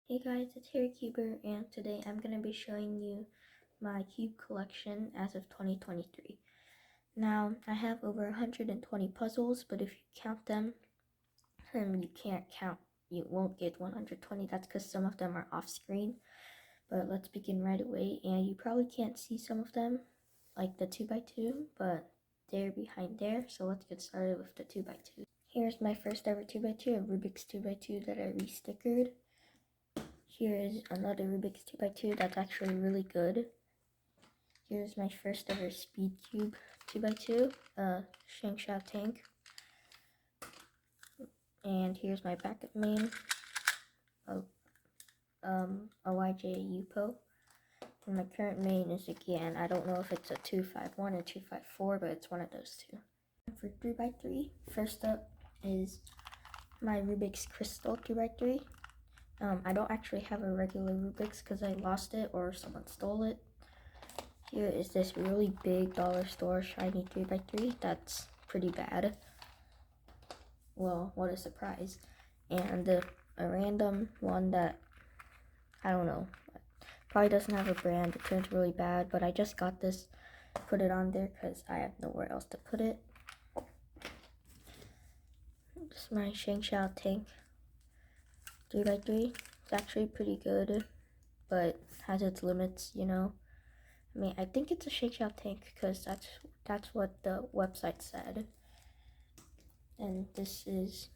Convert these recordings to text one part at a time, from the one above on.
Hey guys, it's Harry Cuber, and today I'm going to be showing you my cube collection as of 2023. Now, I have over 120 puzzles, but if you count them, you can't count, you won't get 120. That's because some of them are off screen. But let's begin right away, and you probably can't see some of them, like the 2x2, but they're behind there, so let's get started with the 2x2. Here's my first ever 2x2, a Rubik's 2x2 that I re-stickered. Here is another Rubik's 2x2 that's actually really good. Here's my first ever Speed Cube 2x2, Shang tank. And here's my backup main, a YJ Yupo. And my current main is, again, I don't know if it's a 251 or 254, but it's one of those two. For 3x3, first up is my Rubik's Crystal 3x3. I don't actually have a regular Rubik's because I lost it or someone stole it. Here is this really big dollar store shiny 3x3 that's pretty bad. Well, what a surprise. And a random one that, I don't know, probably doesn't have a brand. It turns really bad, but I just got this, put it on there because I have nowhere else to put it. This is my Shang tank 3x3. It's actually pretty good, but has its limits, you know. I mean, I think it's a Shake tank because that's what the website said. And this is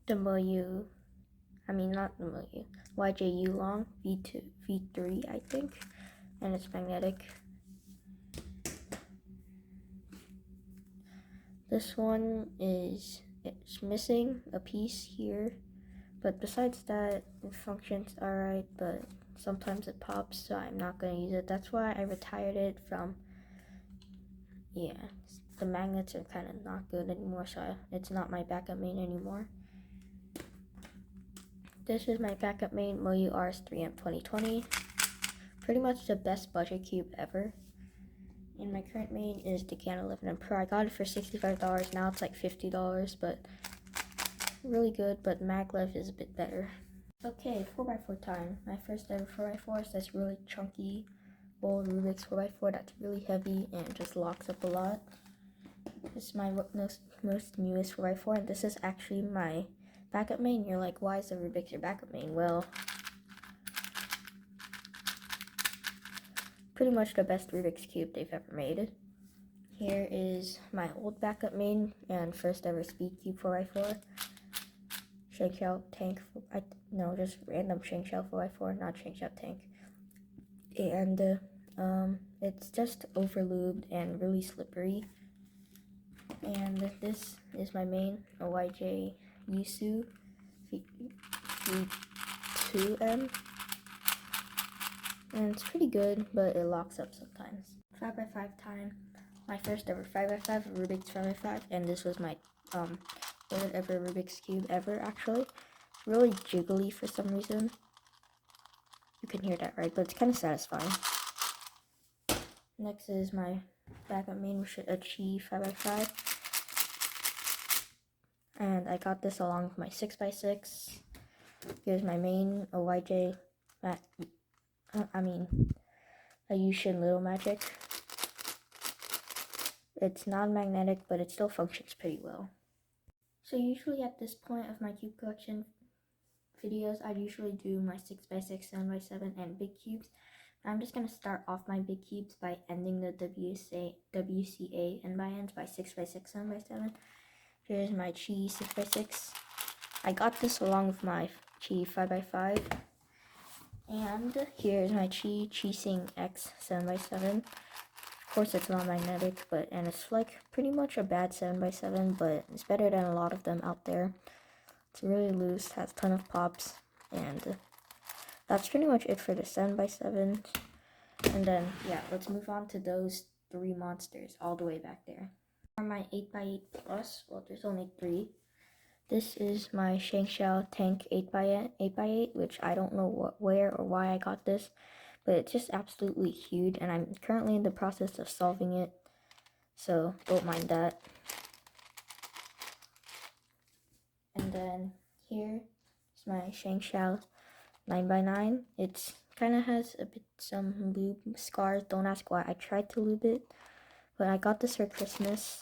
the Moyu, not the Moyu, YJ Long V2, V3, I think, and it's magnetic. This one it's missing a piece here, but besides that, it functions alright, but sometimes it pops, so I'm not going to use it. That's why I retired it from, the magnets are kind of not good anymore, so it's not my backup main anymore. This is my backup main, Moyu RS3M 2020. Pretty much the best budget cube ever. And my current main is the Can 11M Pro. I got it for $65, now it's like $50, but really good, but maglev is a bit better. Okay, 4x4 time. My first ever 4x4 is this really chunky old Rubik's 4x4 that's really heavy and just locks up a lot. This is my most newest 4x4, and this is actually my backup main. You're like, why is the Rubik's your backup main? Well, pretty much the best Rubik's Cube they've ever made. Here is my old backup main and first ever Speed Cube 4x4. Shang tank, just random Shang 4x4, not Shang tank. And it's just overlubed and really slippery. And this is my main, a YJ Yusu V2M. And it's pretty good, but it locks up sometimes. 5x5 time. My first ever 5x5, Rubik's 5x5, and this was my third ever Rubik's Cube ever, actually. It's really jiggly for some reason. You can hear that, right? But it's kind of satisfying. Next is my backup main, which is a Chi 5x5. And I got this along with my 6x6. Here's my main, a YJ, a Yushin Little Magic. It's non-magnetic, but it still functions pretty well. So usually at this point of my cube collection videos, I'd usually do my 6x6, 7x7, and big cubes. I'm just going to start off my big cubes by ending the WCA end by ends by 6x6, 7x7. Here's my Chi 6x6. I got this along with my Chi 5x5. And here's my Chi Sing X 7x7. Of course, it's not magnetic, and it's like pretty much a bad 7x7, but it's better than a lot of them out there. It's really loose, has a ton of pops, and that's pretty much it for the 7x7. And then, let's move on to those three monsters all the way back there. For my 8x8 plus, well, there's only 3. This is my Shang tank 8x8, which I don't know where or why I got this, but it's just absolutely huge, and I'm currently in the process of solving it, so don't mind that. And then here is my Shang 9x9. It's kind of has a bit some lube scars. Don't ask why. I tried to lube it, but I got this for Christmas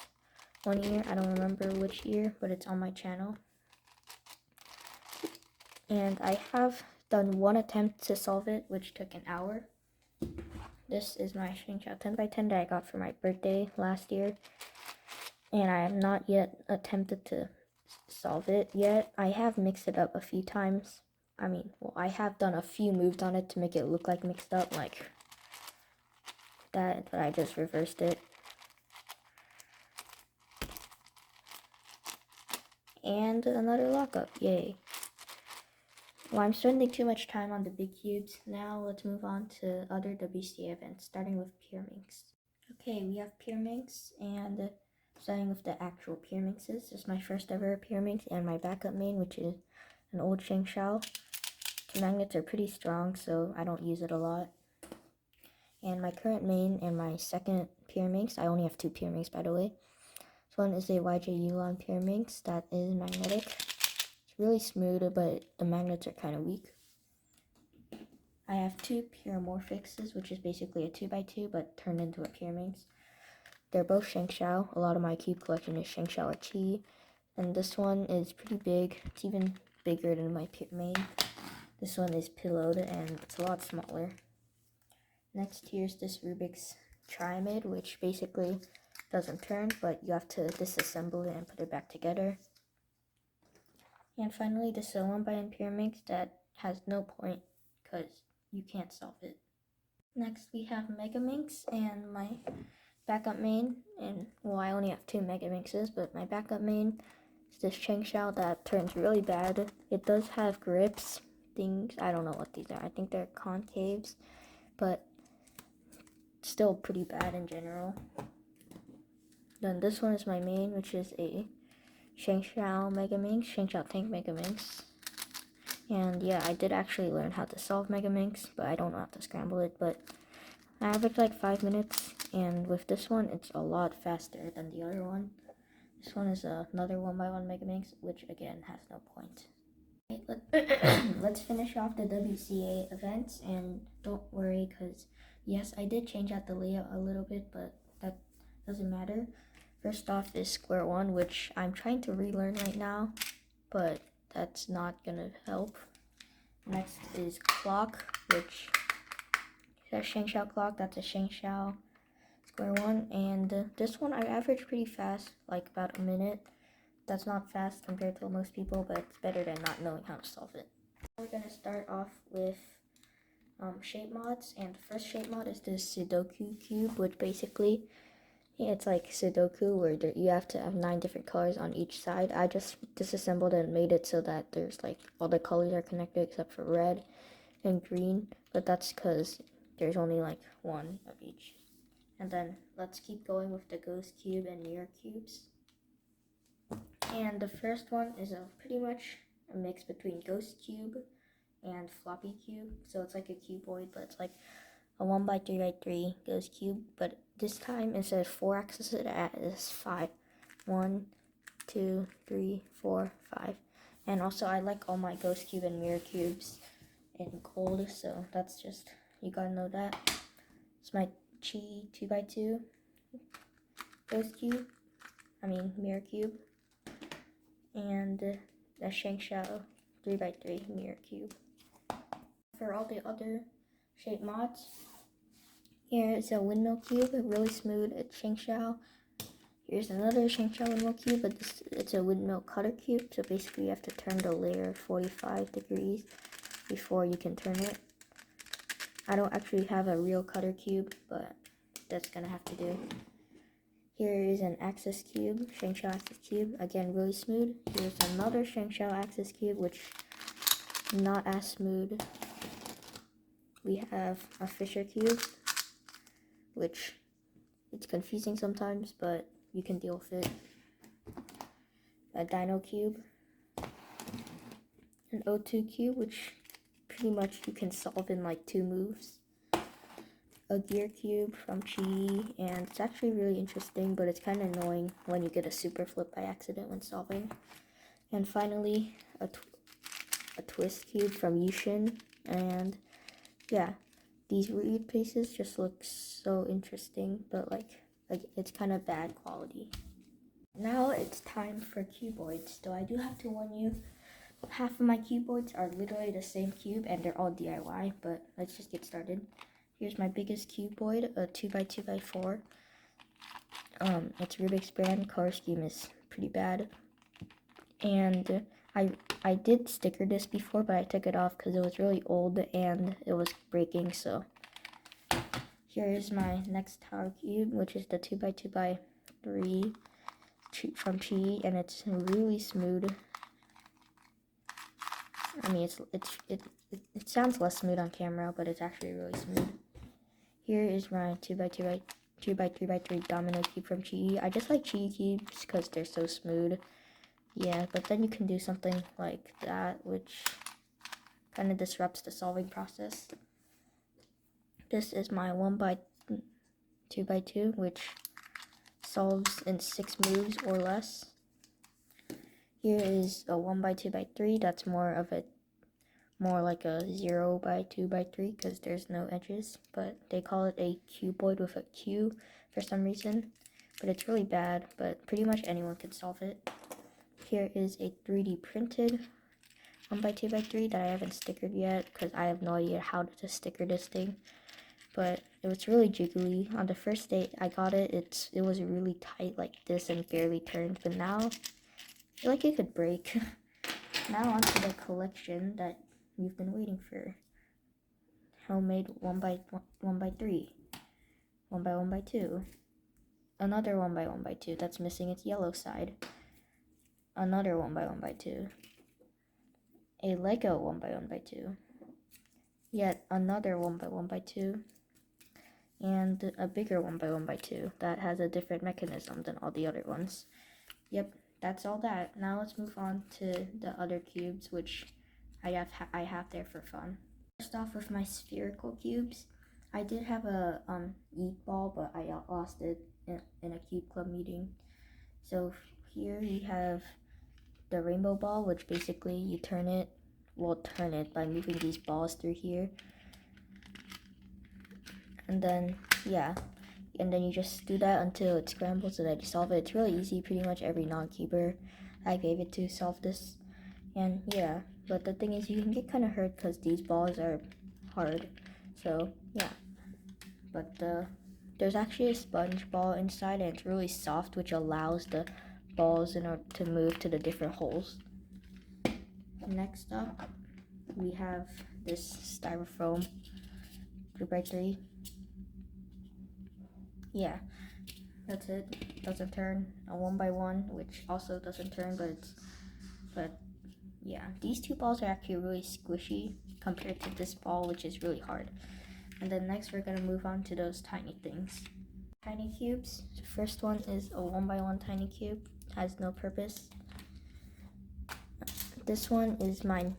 one year. I don't remember which year, but it's on my channel. And I have done one attempt to solve it, which took an hour. This is my Shengshao 10x10 that I got for my birthday last year, and I have not yet attempted to solve it yet. I have mixed it up a few times. I have done a few moves on it to make it look like mixed up, like that, but I just reversed it. And another lockup, yay. Well, I'm spending too much time on the big cubes. Now let's move on to other WCA events, starting with Pyraminx. Okay, we have Pyraminx, and starting with the actual Pyraminxes. This is my first ever Pyraminx and my backup main, which is an old Shengshao. The magnets are pretty strong, so I don't use it a lot. And my current main and my second Pyraminx, I only have two Pyraminx by the way. This one is a YJ Yulan Pyraminx that is magnetic. It's really smooth, but the magnets are kind of weak. I have two Pyramorphixes, which is basically a 2x2, but turned into a Pyraminx. They're both Shengshao. A lot of my cube collection is Shengshao or Qi. And this one is pretty big. It's even bigger than my main. This one is pillowed and it's a lot smaller. Next, here's this Rubik's Triamid, which basically doesn't turn, but you have to disassemble it and put it back together. And finally, this is a 1x1 Pyraminx that has no point because you can't solve it. Next, we have Megaminx and my backup main. And well, I only have two Megaminxes, but my backup main is this Shengshao that turns really bad. It does have grips things. I don't know what these are. I think they're concaves, but still pretty bad in general. Then this one is my main, which is a Shengshao Megaminx, Shengshao Tank Megaminx. And yeah, I did actually learn how to solve Megaminx, but I don't know how to scramble it. But I average like 5 minutes, and with this one, it's a lot faster than the other one. This one is another 1x1 Megaminx, which again has no point. Let's finish off the WCA events, and don't worry, because yes, I did change out the layout a little bit, but that doesn't matter. First off is Square One, which I'm trying to relearn right now, but that's not gonna help. Next is Clock, which is a Shengshao Clock. That's a Shengshao Square One, and this one I average pretty fast, like about a minute. That's not fast compared to most people, but it's better than not knowing how to solve it. We're gonna start off with shape mods, and the first shape mod is this Sudoku cube, which basically, it's like Sudoku where you have to have 9 different colors on each side. I just disassembled it and made it so that there's like all the colors are connected except for red and green, but that's because there's only like one of each. And then let's keep going with the ghost cube and mirror cubes. And the first one is pretty much a mix between ghost cube and floppy cube. So it's like a cuboid, but it's like a 1x3x3 ghost cube. But this time, instead of 4 axes, it is 5. 1, 2, 3, 4, 5. And also, I like all my ghost cube and mirror cubes in gold, so that's just, you gotta know that. It's my Qi 2x2 ghost cube, mirror cube, and the Shengshao 3x3 mirror cube. For all the other shape mods, here is a windmill cube, really smooth. It's Shengshao. Here's another Shengshao windmill cube, but it's a windmill cutter cube, so basically you have to turn the layer 45 degrees before you can turn it. I don't actually have a real cutter cube, but that's gonna have to do. Here is an axis cube, Shengshao axis cube, again really smooth. Here's another Shengshao axis cube, which is not as smooth. We have a Fisher cube, which it's confusing sometimes, but you can deal with it. A Dino cube, an O2 cube, which pretty much you can solve in like 2 moves. A gear cube from Qi, and it's actually really interesting, but it's kind of annoying when you get a super flip by accident when solving. And finally, a twist cube from Yushin, and yeah, these weird pieces just look so interesting, but like it's kind of bad quality. Now it's time for cuboids. So I do have to warn you, half of my cuboids are literally the same cube and they're all DIY, but let's just get started. Here's my biggest cuboid, a 2x2x4. It's Rubik's brand. Color scheme is pretty bad. And I did sticker this before, but I took it off because it was really old and it was breaking. So here is my next tower cube, which is the 2x2x3 from Chi, and it's really smooth. I mean, it sounds less smooth on camera, but it's actually really smooth. Here is my 2x3x3 domino cube from Chi. I just like Chi cubes because they're so smooth. Yeah, but then you can do something like that, which kind of disrupts the solving process. This is my 1x2x2, which solves in 6 moves or less. Here is a 1x2x3. That's more like a 0x2x3 because there's no edges, but they call it a cuboid with a Q for some reason. But it's really bad, but pretty much anyone can solve it. Here is a 3D printed 1x2x3 that I haven't stickered yet because I have no idea how to sticker this thing. But it was really jiggly. On the first day I got it, it was really tight like this and barely turned, but now I feel like it could break. Now onto the collection that you've been waiting for. Homemade 1x3, 1x1x2, another 1x1x2 that's missing its yellow side, another 1x1x2, a Lego 1x1x2, yet another 1x1x2, and a bigger 1x1x2 that has a different mechanism than all the other ones. Yep, that's all that. Now let's move on to the other cubes, which I have there for fun. First off with my spherical cubes, I did have a eat ball, but I lost it in a cube club meeting. So here we have the rainbow ball, which basically you turn it by moving these balls through here. And then, yeah. And then you just do that until it scrambles so that you solve it. It's really easy. Pretty much every non-cuber I gave it to solve this. And yeah, but the thing is you can get kind of hurt because these balls are hard. So yeah, but there's actually a sponge ball inside and it's really soft, which allows the balls to move to the different holes. Next up, we have this styrofoam 3x3. Yeah, that's it. Doesn't turn. A 1x1, which also doesn't turn, but yeah, these two balls are actually really squishy compared to this ball, which is really hard. And then next we're gonna move on to those tiny things. Tiny cubes. The first one is a 1x1 tiny cube. Has no purpose. This one is my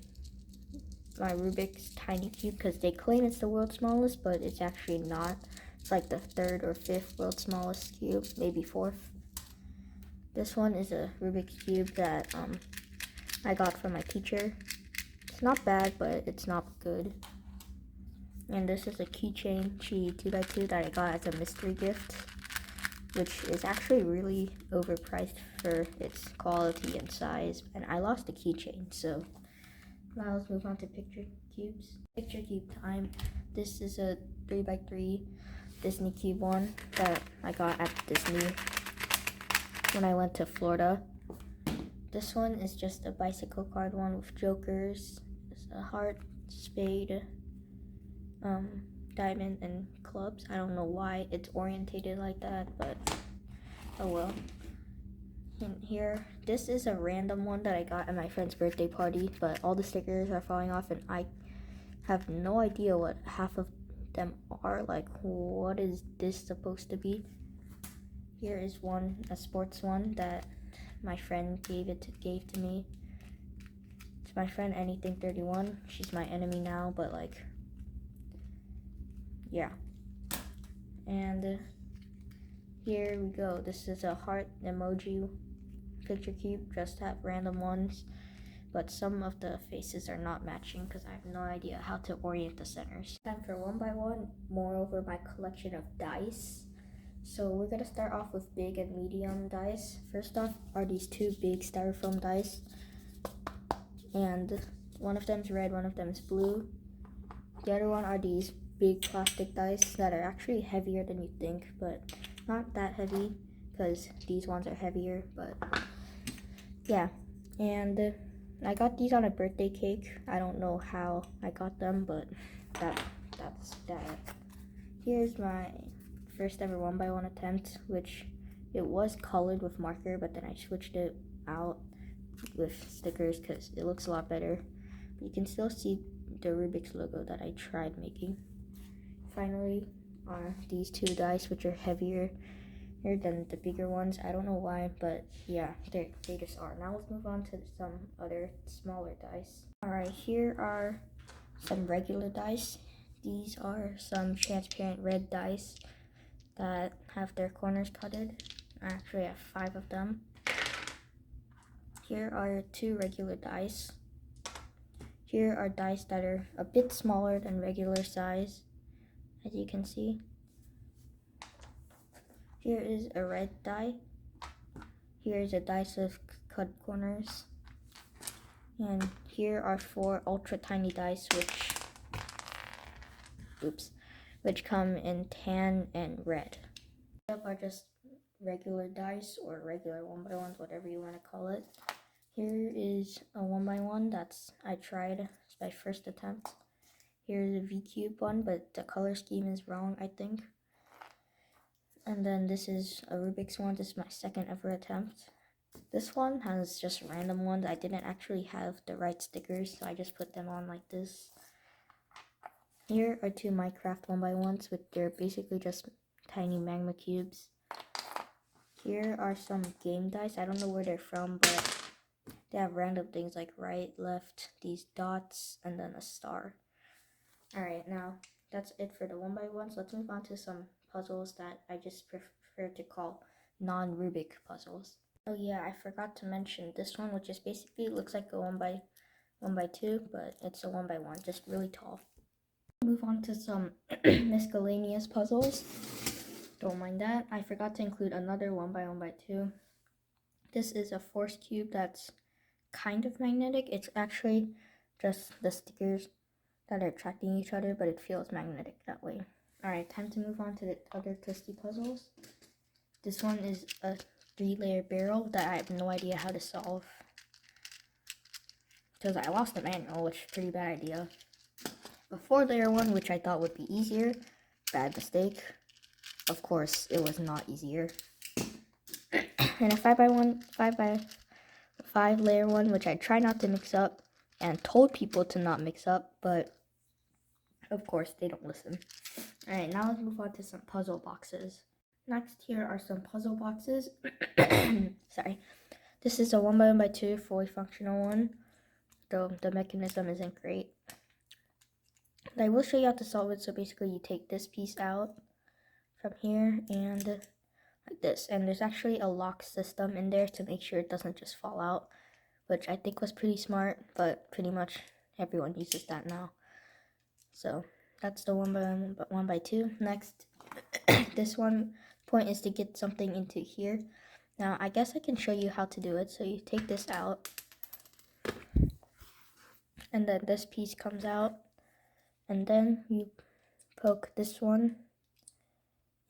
Rubik's tiny cube because they claim it's the world's smallest, but it's actually not. It's like the 3rd or 5th world's smallest cube, maybe 4th. This one is a Rubik's cube that I got from my teacher. It's not bad, but it's not good. And this is a keychain Chi 2x2 that I got as a mystery gift, which is actually really overpriced for its quality and size. And I lost the keychain, so now let's move on to picture cubes. Picture cube time. This is a 3x3 Disney cube one that I got at Disney when I went to Florida. This one is just a bicycle card one with jokers, a heart, spade, diamond, and clubs. I don't know why it's orientated like that, but oh well. And here, this is a random one that I got at my friend's birthday party, but all the stickers are falling off and I have no idea what half of them are. Like, what is this supposed to be? Here is one, a sports one that my friend gave to me. It's my friend Anything31. She's my enemy now, but like, yeah. And here we go. This is a heart emoji picture cube. Just have random ones. but some of the faces are not matching because I have no idea how to orient the centers. Time for one by one, moreover my collection of dice. So we're gonna start off with big and medium dice. First off are these two big styrofoam dice, and one of them's red, one of them is blue. The other one are these big plastic dice that are actually heavier than you think, but not that heavy because these ones are heavier, but yeah. And I got these on a birthday cake. I don't know how I got them, but that's that. Here's my first ever 1x1 attempt, which it was colored with marker, but then I switched it out with stickers because it looks a lot better. But you can still see the Rubik's logo that I tried making. Finally are these two dice, which are heavier than the bigger ones. I don't know why, but yeah, they just are. Now let's move on to some other smaller dice. Alright, here are some regular dice. These are some transparent red dice that have their corners cutted. I actually have 5 of them. Here are 2 regular dice. Here are dice that are a bit smaller than regular size, as you can see. Here is a red die. Here is a dice with cut corners. And here are 4 ultra tiny dice which come in tan and red. These are just regular dice or regular 1x1s, whatever you want to call it. Here is a 1x1 I tried. It's my first attempt. Here's a V-cube one, but the color scheme is wrong, I think. And then this is a Rubik's one. This is my second ever attempt. This one has just random ones. I didn't actually have the right stickers, so I just put them on like this. Here are 2 Minecraft 1x1s, which they're basically just tiny magma cubes. Here are some game dice. I don't know where they're from, but they have random things like right, left, these dots, and then a star. Alright, now that's it for the 1x1s. Let's move on to some puzzles that I just prefer to call non-Rubik puzzles. Oh yeah, I forgot to mention this one, which is basically looks like a 1x2, but it's a 1x1, just really tall. Move on to some miscellaneous puzzles. Don't mind that. I forgot to include another 1x1x2. This is a force cube that's kind of magnetic. It's actually just the stickers that are attracting each other, but it feels magnetic that way. Alright, time to move on to the other twisty puzzles. This one is a 3-layer barrel that I have no idea how to solve, because I lost the manual, which is a pretty bad idea. A 4-layer one, which I thought would be easier. Bad mistake. Of course, it was not easier. And a 5-layer one, which I try not to mix up and told people to not mix up, but of course they don't listen. Alright, now let's move on to some puzzle boxes. Next, here are some puzzle boxes. Sorry. This is a 1x1x2 fully functional one, though the mechanism isn't great. But I will show you how to solve it. So basically you take this piece out from here and like this, and there's actually a lock system in there to make sure it doesn't just fall out, which I think was pretty smart, but pretty much everyone uses that now. So that's the 1x2. Next, this one point is to get something into here. Now I guess I can show you how to do it. So you take this out, and then this piece comes out, and then you poke this one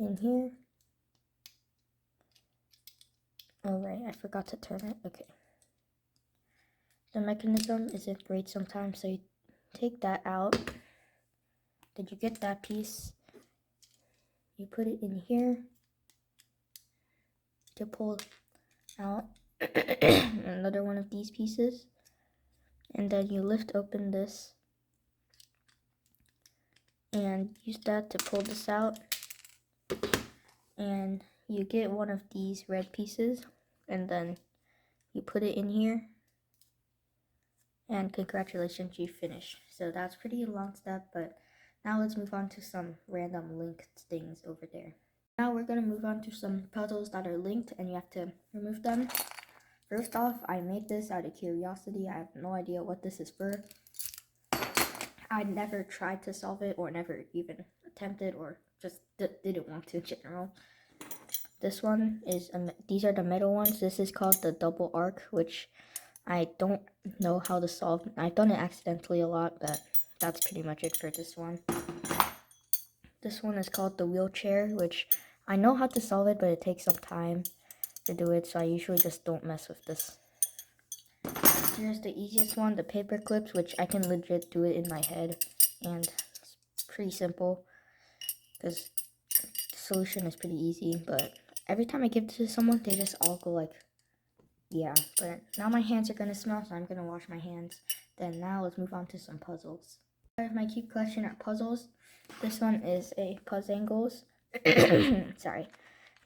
in here. Oh right, I forgot to turn it. Okay. The mechanism isn't great sometimes, so you take that out. Then you get that piece. You put it in here to pull out another one of these pieces. And then you lift open this and use that to pull this out. And you get one of these red pieces, and then you put it in here, and congratulations, you finished. So that's pretty long step, but now let's move on to some random linked things over there. Now we're going to move on to some puzzles that are linked and you have to remove them. First off, I made this out of curiosity. I have no idea what this is for. I never tried to solve it or never even attempted or just didn't want to in general. This one is, these are the metal ones. This is called the double arc, which I don't know how to solve. I've done it accidentally a lot, but that's pretty much it for this one. This one is called the wheelchair, which I know how to solve it, but it takes some time to do it, so I usually just don't mess with this. Here's the easiest one, the paper clips, which I can legit do it in my head, and it's pretty simple because the solution is pretty easy, but every time I give this to someone, they just all go like, yeah. But now my hands are gonna smell, so I'm gonna wash my hands. Then now let's move on to some puzzles. I have my cube collection at puzzles. This one is a Puzzangles. Sorry.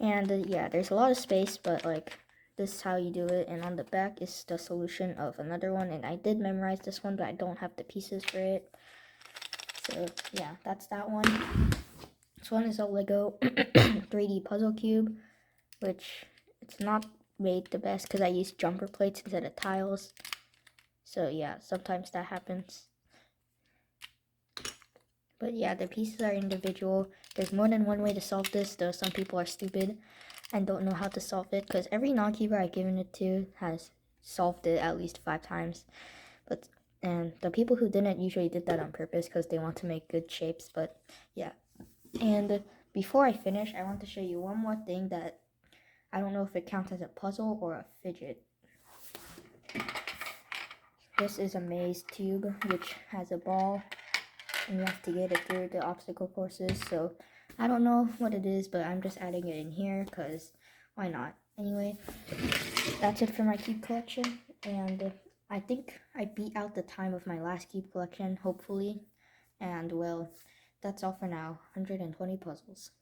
And yeah, there's a lot of space, but like, this is how you do it. And on the back is the solution of another one. And I did memorize this one, but I don't have the pieces for it. So yeah, that's that one. This one is a Lego 3D puzzle cube, which it's not made the best because I used jumper plates instead of tiles. So yeah, sometimes that happens. But yeah, the pieces are individual. There's more than one way to solve this, though some people are stupid and don't know how to solve it, because every non-keeper I've given it to has solved it at least 5 times. And the people who didn't usually did that on purpose because they want to make good shapes. But yeah. And before I finish, I want to show you one more thing that I don't know if it counts as a puzzle or a fidget. This is a maze tube, which has a ball, and you have to get it through the obstacle courses. So I don't know what it is, but I'm just adding it in here because why not? Anyway, that's it for my cube collection, and I think I beat out the time of my last cube collection, hopefully. And well, that's all for now. 120 puzzles.